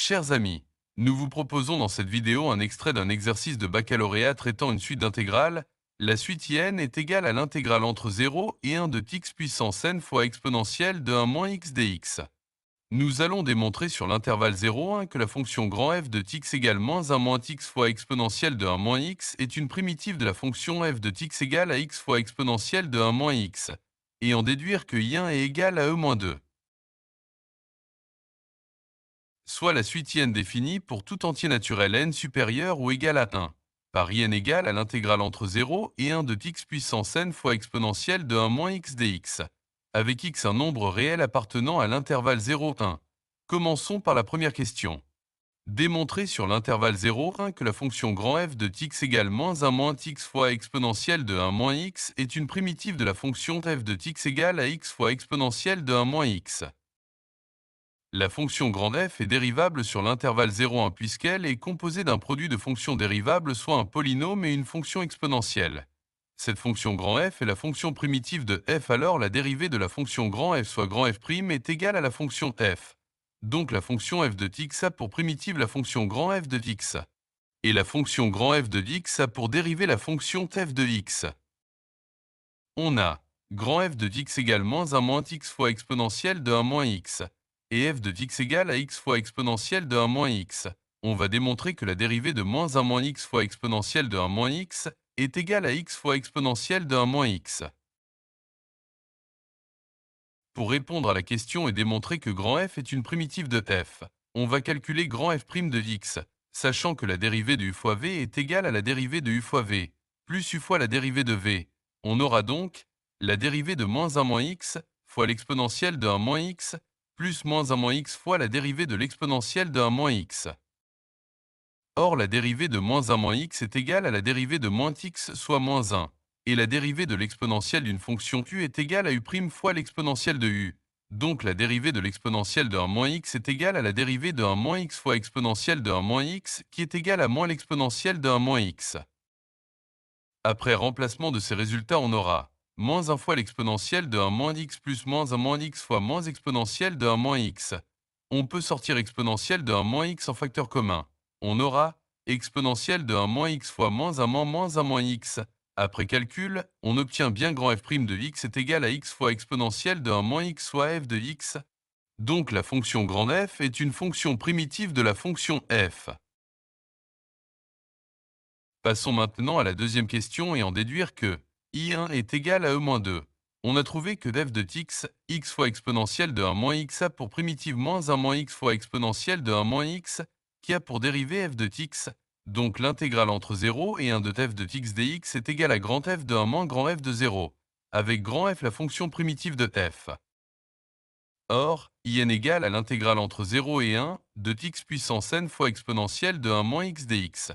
Chers amis, nous vous proposons dans cette vidéo un extrait d'un exercice de baccalauréat traitant une suite d'intégrales. La suite IN est égale à l'intégrale entre 0 et 1 de x puissance n fois exponentielle de 1 moins x dx. Nous allons démontrer sur l'intervalle 0,1 que la fonction grand f de x égale moins 1 moins x fois exponentielle de 1 moins x est une primitive de la fonction f de x égale à x fois exponentielle de 1 moins x, et en déduire que I1 est égal à E-2. Soit la suite IN définie pour tout entier naturel n supérieur ou égal à 1, par IN égale à l'intégrale entre 0 et 1 de x puissance n fois exponentielle de 1 moins x dx, avec x un nombre réel appartenant à l'intervalle 0,1. Commençons par la première question. Démontrer sur l'intervalle 0,1 que la fonction grand f de x égale moins 1 moins x fois exponentielle de 1 moins x est une primitive de la fonction f de x égale à x fois exponentielle de 1 moins x. La fonction grand f est dérivable sur l'intervalle 0,1 puisqu'elle est composée d'un produit de fonctions dérivables, soit un polynôme et une fonction exponentielle. Cette fonction grand f est la fonction primitive de f, alors la dérivée de la fonction grand f soit grand f' est égale à la fonction f. Donc la fonction f de x a pour primitive la fonction grand f de x. Et la fonction grand f de x a pour dérivée la fonction f de x. On a grand f de x égale moins 1 moins x fois exponentielle de 1 moins x, et f de x égale à x fois exponentielle de 1 moins x. On va démontrer que la dérivée de moins 1 moins x fois exponentielle de 1 moins x est égale à x fois exponentielle de 1 moins x. Pour répondre à la question et démontrer que grand f est une primitive de f, on va calculer grand f' de x, sachant que la dérivée de u fois v est égale à la dérivée de u fois v, plus u fois la dérivée de v. On aura donc la dérivée de moins 1 moins x fois l'exponentielle de 1 moins x, plus moins 1 moins x fois la dérivée de l'exponentielle de 1 moins x. Or, la dérivée de moins 1 moins x est égale à la dérivée de moins x, soit moins 1, et la dérivée de l'exponentielle d'une fonction u est égale à u' fois l'exponentielle de u. Donc la dérivée de l'exponentielle de 1 moins x est égale à la dérivée de 1 moins x fois exponentielle de 1 moins x, qui est égale à moins l'exponentielle de 1 moins x. Après remplacement de ces résultats, on aura moins 1 fois l'exponentielle de 1 moins x plus moins 1 moins x fois moins exponentielle de 1 moins x. On peut sortir exponentielle de 1 moins x en facteur commun. On aura exponentielle de 1 moins x fois moins 1 moins 1 moins x. Après calcul, on obtient bien grand f' de x est égal à x fois exponentielle de 1 moins x soit f de x. Donc la fonction grand f est une fonction primitive de la fonction f. Passons maintenant à la deuxième question et en déduire que I1 est égal à E-2. On a trouvé que f de x, x fois exponentielle de 1 moins x a pour primitive moins 1 moins x fois exponentielle de 1 moins x, qui a pour dérivée f de x. Donc l'intégrale entre 0 et 1 de f de x dx est égale à grand f de 1 moins grand f de 0, avec grand f la fonction primitive de f. Or, IN égale à l'intégrale entre 0 et 1 de x puissance n fois exponentielle de 1 moins x dx.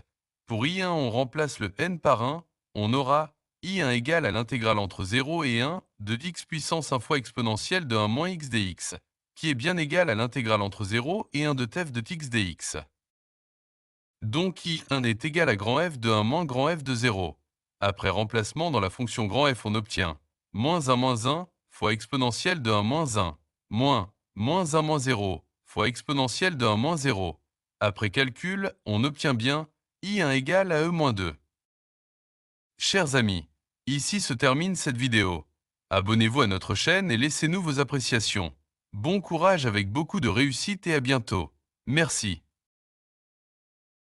Pour I1, on remplace le n par 1, on aura I1 égale à l'intégrale entre 0 et 1 de x puissance 1 fois exponentielle de 1 moins x dx, qui est bien égal à l'intégrale entre 0 et 1 de f de x dx. Donc I1 est égal à grand f de 1 moins grand f de 0. Après remplacement dans la fonction grand f, on obtient moins 1 fois exponentielle de 1 moins 1, moins 1 moins 0 fois exponentielle de 1 moins 0. Après calcul, on obtient bien I1 égale à E-2. Chers amis, ici se termine cette vidéo. Abonnez-vous à notre chaîne et laissez-nous vos appréciations. Bon courage avec beaucoup de réussite et à bientôt. Merci.